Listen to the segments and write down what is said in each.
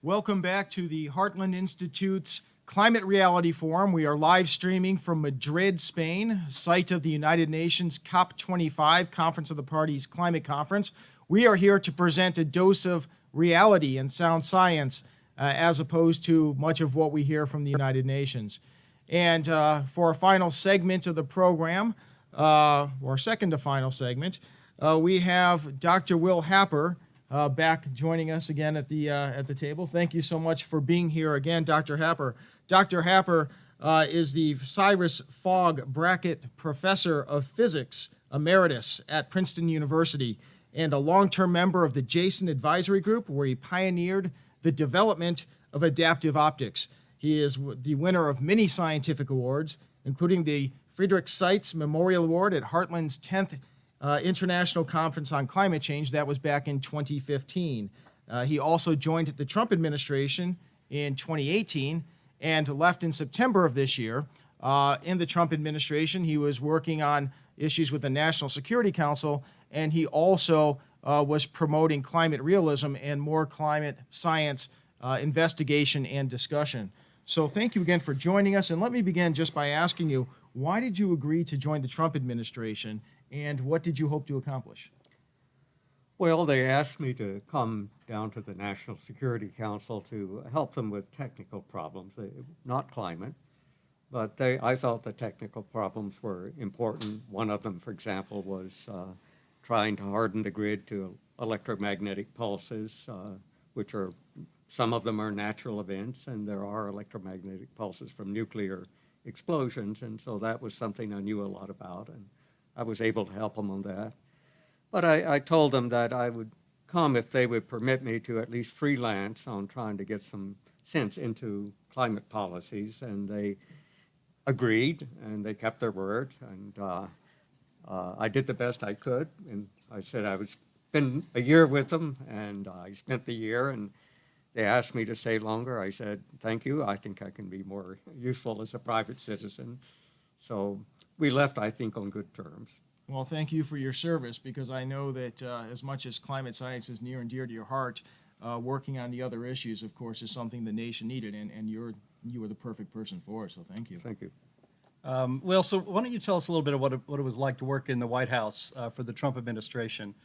Welcome back to the Heartland Institute's Climate Reality Forum. We are live streaming from Madrid, Spain, site of the United Nations COP25, Conference of the Parties Climate Conference. We are here to present a dose of reality and sound science as opposed to much of what we hear from the United Nations. And for our final segment of the program, or second to final segment, we have Dr. Will Happer back joining us again at the table. Thank you so much for being here again, Dr. Happer. Dr. Happer is the Cyrus Fogg Brackett Professor of Physics Emeritus at Princeton University and a long-term member of the Jason Advisory Group, where he pioneered the development of adaptive optics. He is the winner of many scientific awards, including the Friedrich Seitz Memorial Award at Heartland's 10th International Conference on Climate Change. That was back in 2015. He also joined the Trump administration in 2018 and left in September of this year. In the Trump administration, he was working on issues with the National Security Council, and he also was promoting climate realism and more climate science investigation and discussion. So thank you again for joining us, and let me begin just by asking you, why did you agree to join the Trump administration, and what did you hope to accomplish? Well, they asked me to come down to the National Security Council to help them with technical problems, not climate, but I thought the technical problems were important. One of them, for example, was trying to harden the grid to electromagnetic pulses, which are, some of them are natural events, and there are electromagnetic pulses from nuclear explosions, and so that was something I knew a lot about, and I was able to help them on that. But I told them that I would come if they would permit me to at least freelance on trying to get some sense into climate policies, and they agreed, and they kept their word, and I did the best I could, and I said I would spend a year with them, and I spent the year, and they asked me to stay longer. I said, thank you, I think I can be more useful as a private citizen. So we left, I think, on good terms. Well, thank you for your service, because I know that as much as climate science is near and dear to your heart, working on the other issues, of course, is something the nation needed, and you were the perfect person for it, so thank you. Thank you. Well, so why don't you tell us a little bit of what it was like to work in the White House for the Trump administration?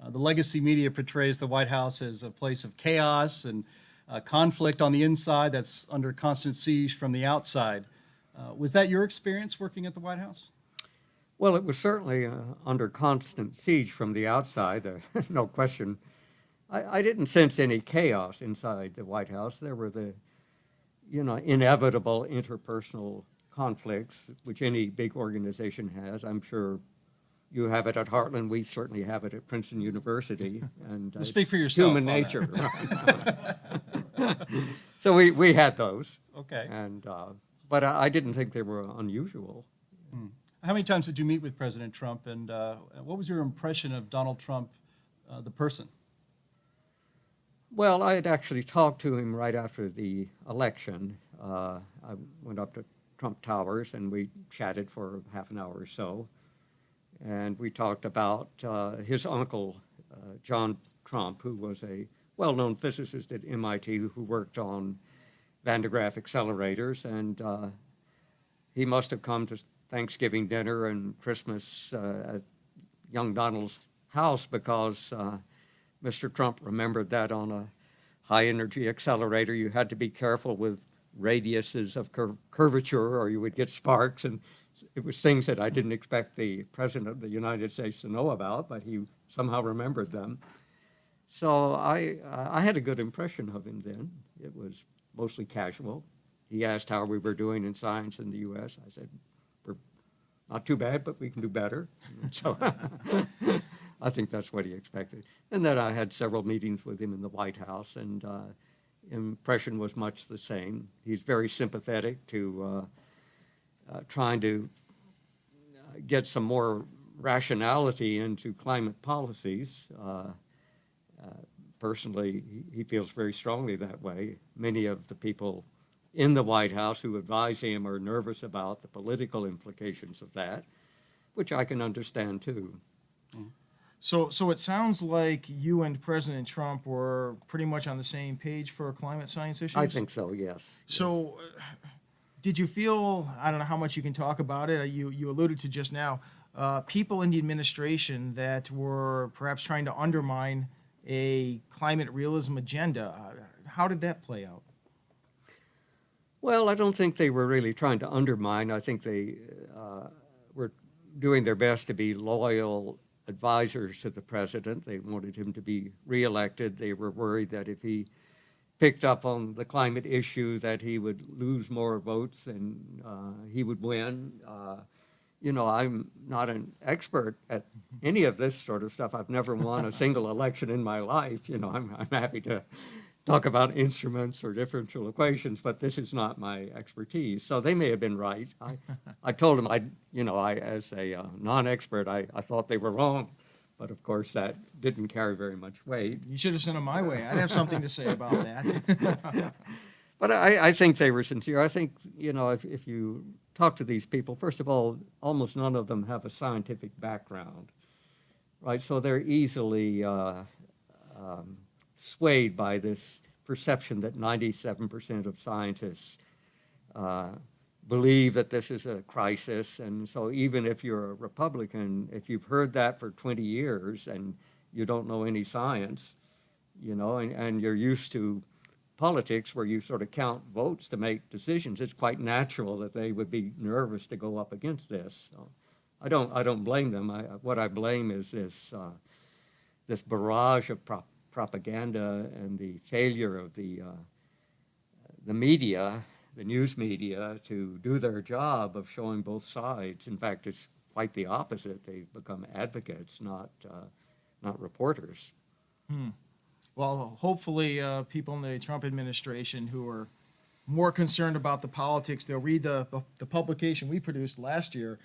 The legacy media portrays the White House as a place of chaos and conflict on the inside that's under constant siege from the outside. Was that your experience working at the White House? Well, it was certainly under constant siege from the outside, no question. I didn't sense any chaos inside the White House. There were the, inevitable interpersonal conflicts, which any big organization has. I'm sure you have it at Heartland. We certainly have it at Princeton University. And well, speak for yourself. Human nature. So we had those. Okay. And but I didn't think they were unusual. How many times did you meet with President Trump, and what was your impression of Donald Trump, the person? Well, I had actually talked to him right after the election. I went up to Trump Towers, and we chatted for half an hour or so. And we talked about his uncle, John Trump, who was a well-known physicist at MIT who worked on Van de Graaff accelerators. And he must have come to Thanksgiving dinner and Christmas at young Donald's house, because Mr. Trump remembered that on a high-energy accelerator, you had to be careful with radiuses of curvature or you would get sparks. And it was things that I didn't expect the President of the United States to know about, but he somehow remembered them. So I had a good impression of him then. It was mostly casual. He asked how we were doing in science in the U.S. I said, we're not too bad, but we can do better. So I think that's what he expected. And then I had several meetings with him in the White House, and impression was much the same. He's very sympathetic to trying to get some more rationality into climate policies. Personally, he feels very strongly that way. Many of the people in the White House who advise him are nervous about the political implications of that, which I can understand too. So it sounds like you and President Trump were pretty much on the same page for climate science issues? I think so, yes. So, did you feel, I don't know how much you can talk about it, you alluded to just now, people in the administration that were perhaps trying to undermine a climate realism agenda? How did that play out? Well, I don't think they were really trying to undermine. I think they were doing their best to be loyal advisors to the president. They wanted him to be reelected. They were worried that if he picked up on the climate issue, that he would lose more votes and he would win. I'm not an expert at any of this sort of stuff. I've never won a single election in my life. I'm happy to talk about instruments or differential equations, but this is not my expertise. So they may have been right. I told them I as a non-expert, I thought they were wrong, but of course that didn't carry very much weight. You should have sent them my way. I'd have something to say about that. But I think they were sincere. I think, if you talk to these people, first of all, almost none of them have a scientific background, right? So they're easily swayed by this perception that 97% of scientists believe that this is a crisis. And so even if you're a Republican, if you've heard that for 20 years and you don't know any science, and you're used to politics where you sort of count votes to make decisions, it's quite natural that they would be nervous to go up against this. So I don't blame them. What I blame is this barrage of propaganda and the failure of the media, the news media, to do their job of showing both sides. In fact, it's quite the opposite. They've become advocates, not reporters. Well, hopefully, people in the Trump administration who are more concerned about the politics, they'll read the publication we produced last year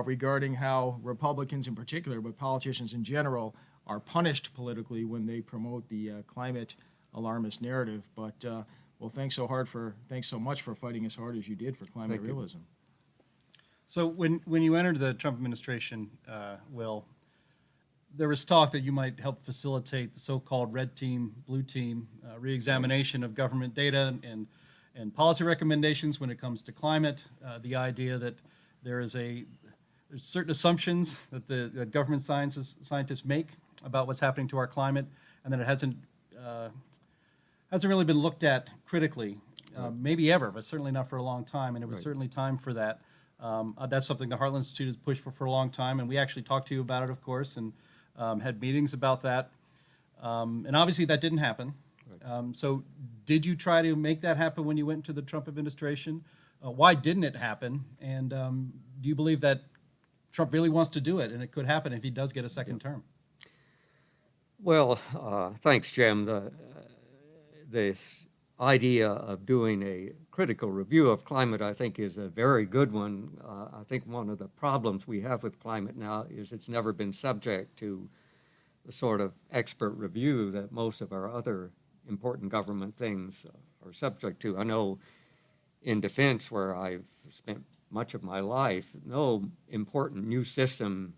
regarding how Republicans in particular, but politicians in general, are punished politically when they promote the climate alarmist narrative. But well, thanks so much for fighting as hard as you did for climate Thank you. realism. So when you entered the Trump administration, Will, there was talk that you might help facilitate the so-called red team, blue team reexamination of government data and policy recommendations when it comes to climate. The idea that there's certain assumptions that the government scientists make about what's happening to our climate, and that it hasn't really been looked at critically, maybe ever, but certainly not for a long time. And it was Right. certainly time for that. That's something the Heartland Institute has pushed for a long time, and we actually talked to you about it, of course, and had meetings about that. And obviously that didn't happen. Right. So did you try to make that happen when you went to the Trump administration? Why didn't it happen? And do you believe that Trump really wants to do it, and it could happen if he does get a second term? Well, thanks, Jim. This idea of doing a critical review of climate, I think, is a very good one. I think one of the problems we have with climate now is it's never been subject to the sort of expert review that most of our other important government things are subject to. I know in defense, where I've spent much of my life, no important new system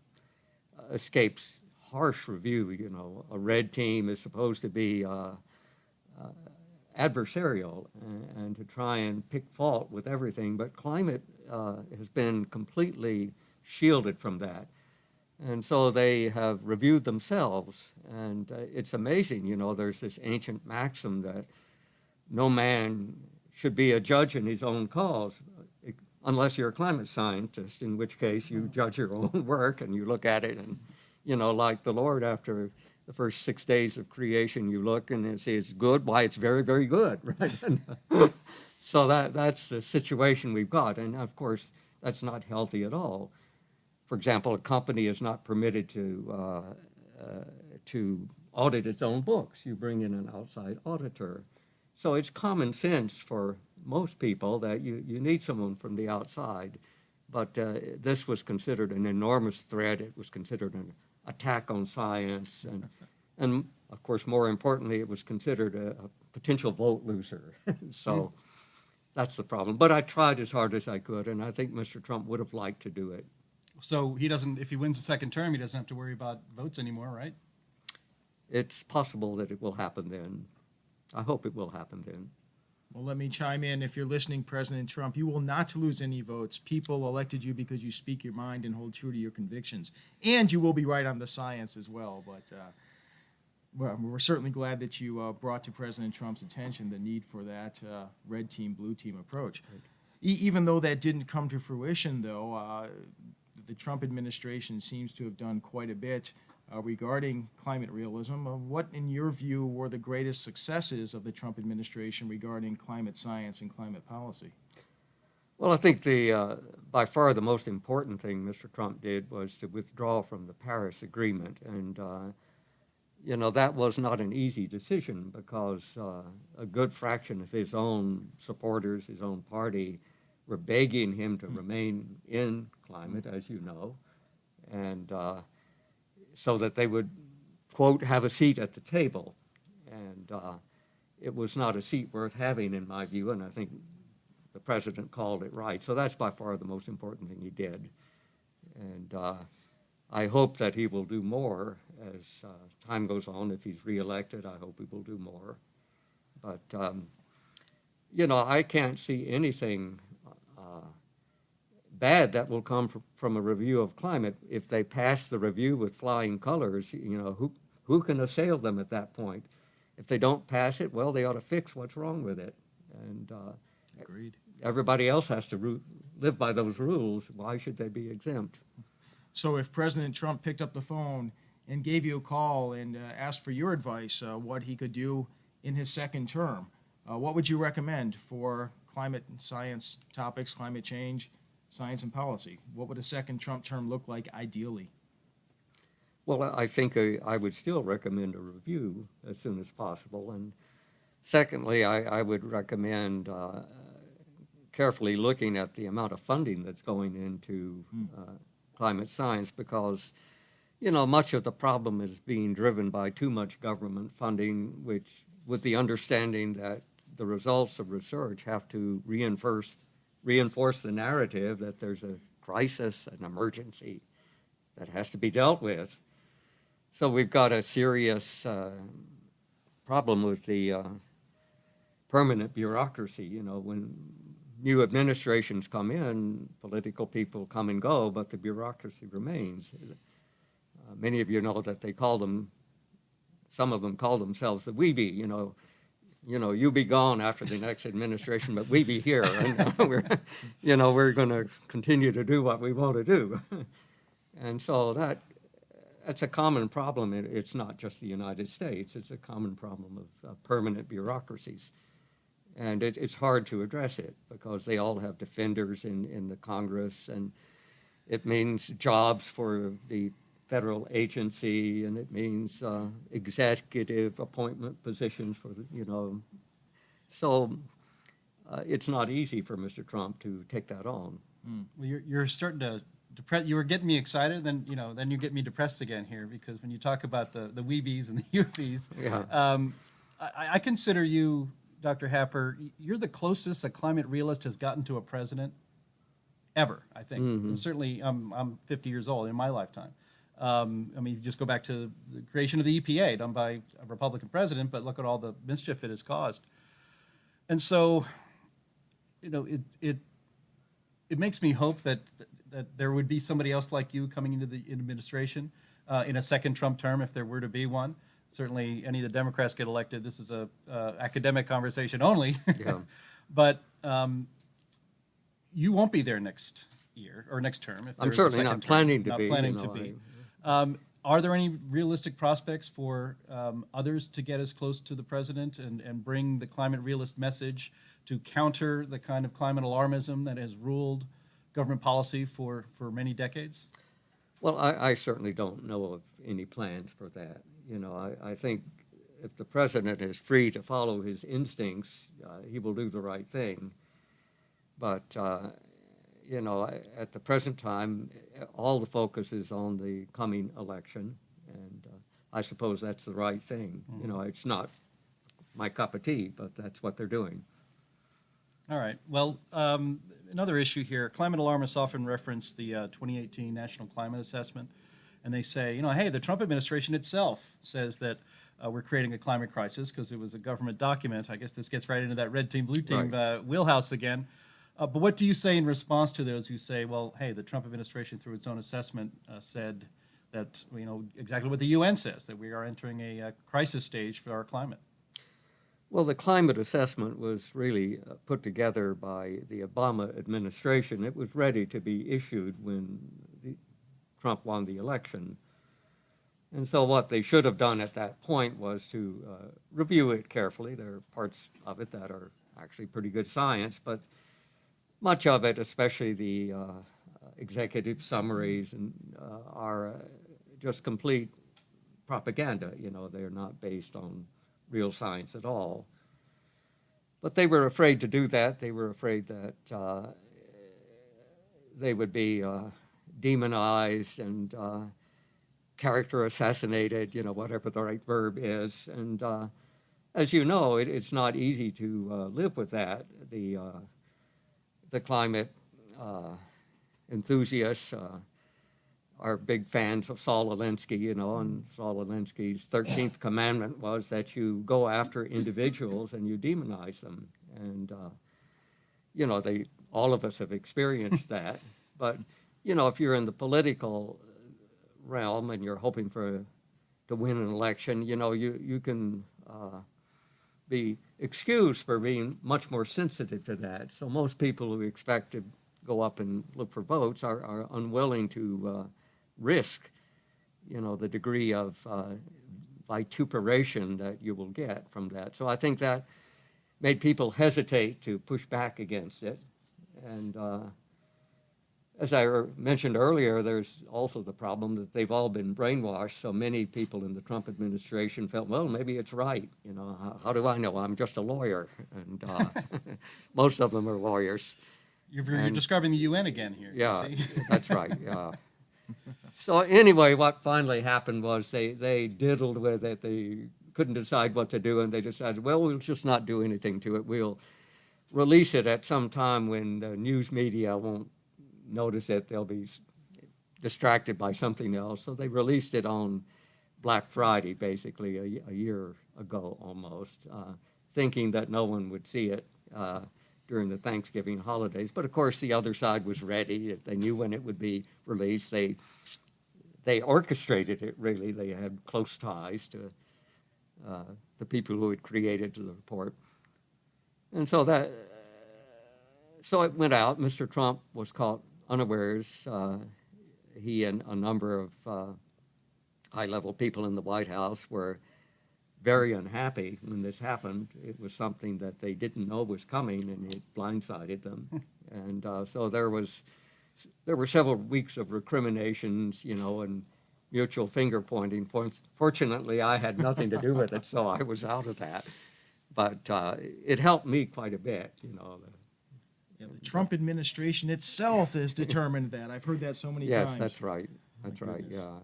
escapes harsh review. A red team is supposed to be adversarial and to try and pick fault with everything, but climate has been completely shielded from that. And so they have reviewed themselves, and it's amazing, there's this ancient maxim that no man should be a judge in his own cause, unless you're a climate scientist, in which case you judge your own work and you look at it and, like the Lord, after the first 6 days of creation, you look and see it's good. Why, it's very, very good, right? So that's the situation we've got. And of course, that's not healthy at all. For example, a company is not permitted to audit its own books. You bring in an outside auditor. So it's common sense for most people that you need someone from the outside. But this was considered an enormous threat. It was considered an attack on science. And of course, more importantly, it was considered a potential vote loser. So that's the problem. But I tried as hard as I could, and I think Mr. Trump would have liked to do it. So he doesn't, if he wins the second term, he doesn't have to worry about votes anymore, right? It's possible that it will happen then. I hope it will happen then. Well, let me chime in. If you're listening, President Trump, you will not lose any votes. People elected you because you speak your mind and hold true to your convictions. And you will be right on the science as well. But well, we're certainly glad that you brought to President Trump's attention the need for that red team, blue team approach. Right. Even though that didn't come to fruition, though, the Trump administration seems to have done quite a bit regarding climate realism. What, in your view, were the greatest successes of the Trump administration regarding climate science and climate policy? Well, I think by far the most important thing Mr. Trump did was to withdraw from the Paris Agreement. And, that was not an easy decision because a good fraction of his own supporters, his own party, were begging him to remain in climate, as you know, and so that they would, quote, have a seat at the table. And it was not a seat worth having, in my view, and I think the president called it right. So that's by far the most important thing he did. And I hope that he will do more as time goes on. If he's reelected, I hope he will do more. But, I can't see anything bad that will come from a review of climate. If they pass the review with flying colors, who can assail them at that point? If they don't pass it, well, they ought to fix what's wrong with it. And Agreed. everybody else has to live by those rules. Why should they be exempt? So if President Trump picked up the phone and gave you a call and asked for your advice, what he could do in his second term, what would you recommend for climate science topics, climate change, science and policy? What would a second Trump term look like ideally? Well, I think I would still recommend a review as soon as possible. And secondly, I would recommend carefully looking at the amount of funding that's going into climate science because, much of the problem is being driven by too much government funding, which with the understanding that the results of research have to reinforce the narrative that there's a crisis, an emergency that has to be dealt with. So we've got a serious problem with the permanent bureaucracy. When new administrations come in, political people come and go, but the bureaucracy remains. Many of you know that some of them call themselves the we be, you be gone after the next administration, but we be here, and we're going to continue to do what we want to do. And so that's a common problem. It's not just the United States. It's a common problem of permanent bureaucracies. And it's hard to address it because they all have defenders in the Congress, and it means jobs for the federal agency, and it means executive appointment positions for so it's not easy for Mr. Trump to take that on. Well, you're starting to depress. You were getting me excited, then you get me depressed again here because when you talk about the weebies and the UVs, Yeah. I consider you, Dr. Happer, you're the closest a climate realist has gotten to a president ever, I think. And certainly, I'm 50 years old in my lifetime. You just go back to the creation of the EPA done by a Republican president, but look at all the mischief it has caused. And so, it makes me hope that there would be somebody else like you coming into the administration in a second Trump term, if there were to be one. Certainly, any of the Democrats get elected. This is a academic conversation only. Yeah. But you won't be there next year or next term. If I'm there is a certainly second not term. planning to Not be. planning to be. Are there any realistic prospects for others to get as close to the president and bring the climate realist message to counter the kind of climate alarmism that has ruled government policy for many decades? Well, I certainly don't know of any plans for that. I think if the president is free to follow his instincts, he will do the right thing. But, at the present time, all the focus is on the coming election, and I suppose that's the right thing. It's not my cup of tea, but that's what they're doing. All right. Well, another issue here, climate alarmists often reference the 2018 National Climate Assessment, and they say, hey, the Trump administration itself says that we're creating a climate crisis because it was a government document. I guess this gets right into that red team, blue team wheelhouse again. But what do you say in response to those who say, well, hey, the Trump administration through its own assessment said that, exactly what the UN says, that we are entering a crisis stage for our climate? Well, the climate assessment was really put together by the Obama administration. It was ready to be issued when Trump won the election. And so what they should have done at that point was to review it carefully. There are parts of it that are actually pretty good science, but much of it, especially the executive summaries, are just complete propaganda. They're not based on real science at all. But they were afraid to do that. They were afraid that they would be demonized and character assassinated, whatever the right verb is. And as you know, it's not easy to live with that. The climate enthusiasts are big fans of Saul Alinsky, and Saul Alinsky's 13th commandment was that you go after individuals and you demonize them. And, all of us have experienced that. But, if you're in the political realm and you're hoping to win an election, you can be excused for being much more sensitive to that. So most people who expect to go up and look for votes are unwilling to risk, the degree of vituperation that you will get from that. So I think that made people hesitate to push back against it. And as I mentioned earlier, there's also the problem that they've all been brainwashed. So many people in the Trump administration felt, well, maybe it's right. How do I know? I'm just a lawyer. And most of them are lawyers. You're describing the UN again here. Yeah, that's right. Yeah. So anyway, what finally happened was they diddled with it. They couldn't decide what to do, and they decided, well, we'll just not do anything to it. We'll release it at some time when the news media won't notice it. They'll be distracted by something else. So they released it on Black Friday, basically a year ago almost, thinking that no one would see it during the Thanksgiving holidays. But of course, the other side was ready. They knew when it would be released. They orchestrated it, really. They had close ties to the people who had created the report. And so it went out. Mr. Trump was caught unawares. He and a number of high-level people in the White House were very unhappy when this happened. It was something that they didn't know was coming, and it blindsided them. And so there were several weeks of recriminations, and mutual finger-pointing. Fortunately, I had nothing to do with it, so I was out of that. But it helped me quite a bit, Yeah, the Trump administration itself has determined that. I've heard that so many times. Yes, that's right. That's right, yeah.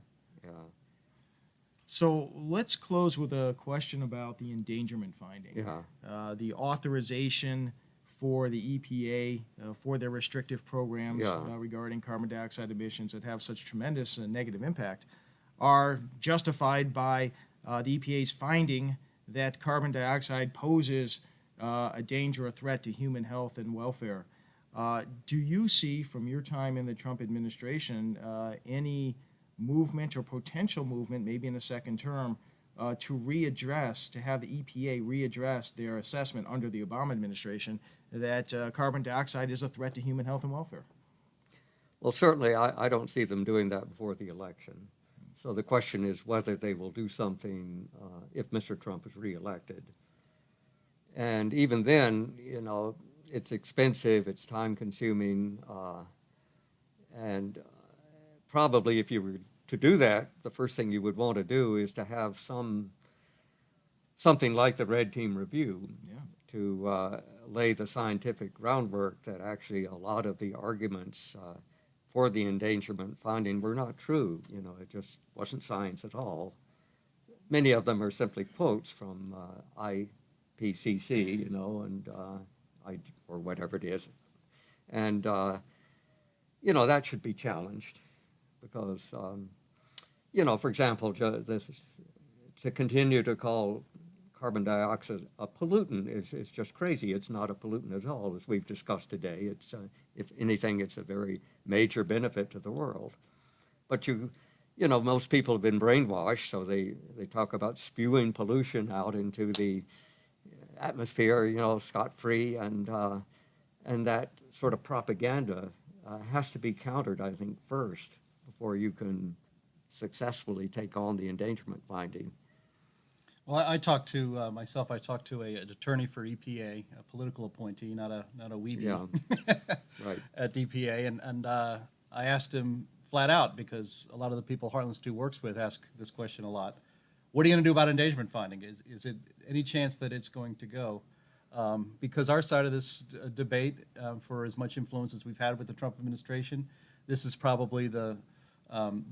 So let's close with a question about the endangerment finding. Yeah. The authorization for the EPA for their restrictive programs regarding carbon dioxide emissions that have such tremendous negative impact are justified by the EPA's finding that carbon dioxide poses a danger or threat to human health and welfare. Do you see, from your time in the Trump administration, any movement or potential movement, maybe in a second term, to have the EPA readdress their assessment under the Obama administration that carbon dioxide is a threat to human health and welfare? Well, certainly I don't see them doing that before the election. So the question is whether they will do something if Mr. Trump is reelected. And even then, it's expensive, it's time-consuming, and probably if you were to do that, the first thing you would want to do is to have something like the Red Team Review to lay the scientific groundwork that actually a lot of the arguments for the endangerment finding were not true. It just wasn't science at all. Many of them are simply quotes from IPCC, and or whatever it is. And, that should be challenged because, for example, to continue to call carbon dioxide a pollutant is just crazy. It's not a pollutant at all, as we've discussed today. It's, if anything, it's a very major benefit to the world. But most people have been brainwashed, so they talk about spewing pollution out into the atmosphere, scot-free, and that sort of propaganda has to be countered, I think, first before you can successfully take on the endangerment finding. Well, I talked to an attorney for EPA, a political appointee, not a weebie, Yeah, right. at EPA, and I asked him flat out, because a lot of the people Heartland Institute works with ask this question a lot. What are you going to do about endangerment finding? Is it any chance that it's going to go? Because our side of this debate, for as much influence as we've had with the Trump administration, this is probably the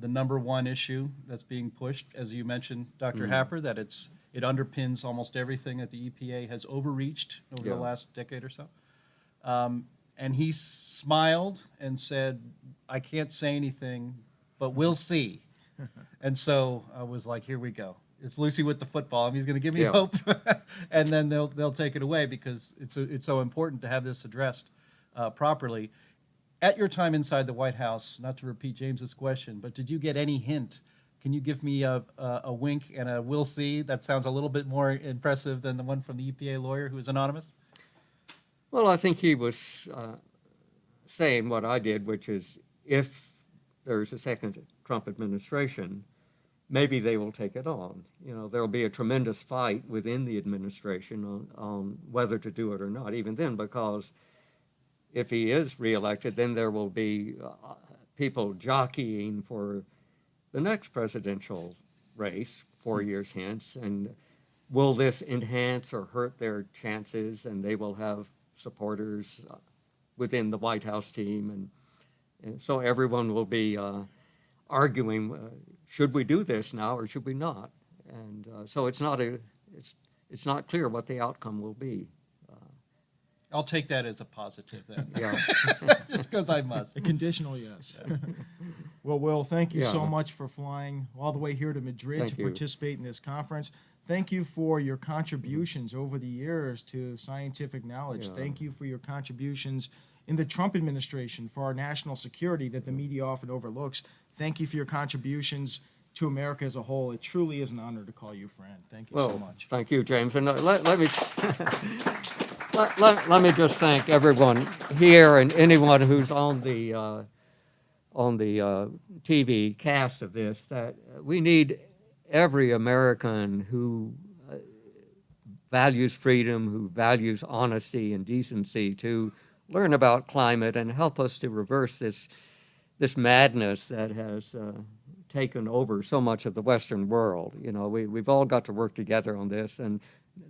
number one issue that's being pushed. As you mentioned, Dr. Happer, that it underpins almost everything that the EPA has overreached over the last decade or so. And he smiled and said, I can't say anything, but we'll see. And so I was like, here we go. It's Lucy with the football. He's going to give me hope, and then they'll take it away, because it's so important to have this addressed properly. At your time inside the White House, not to repeat James's question, but did you get any hint? Can you give me a wink and a we'll see? That sounds a little bit more impressive than the one from the EPA lawyer who is anonymous. Well, I think he was saying what I did, which is if there's a second Trump administration, maybe they will take it on. There'll be a tremendous fight within the administration on whether to do it or not, even then, because if he is reelected, then there will be people jockeying for the next presidential race 4 years hence, and will this enhance or hurt their chances? And they will have supporters within the White House team, and so everyone will be arguing, should we do this now or should we not? And so it's not clear what the outcome will be. I'll take that as a positive then. Yeah. Just because I must. A conditional yes. Well, Will, thank you so Yeah. much for flying all the way here to Madrid Thank to you. participate in this conference. Thank you for your contributions over the years to scientific knowledge. Yeah. Thank you for your contributions in the Trump administration for our national security that the media often overlooks. Thank you for your contributions to America as a whole. It truly is an honor to call you friend. Thank you so much. Thank you, James. And let me let me just thank everyone here and anyone who's on the TV cast of this. That we need every American who values freedom, who values honesty and decency, to learn about climate and help us to reverse this madness that has taken over so much of the Western world. We've all got to work together on this, and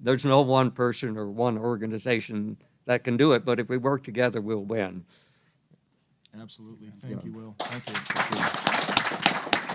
there's no one person or one organization that can do it, but if we work together, we'll win. Absolutely. Thank you, Will. Thank you.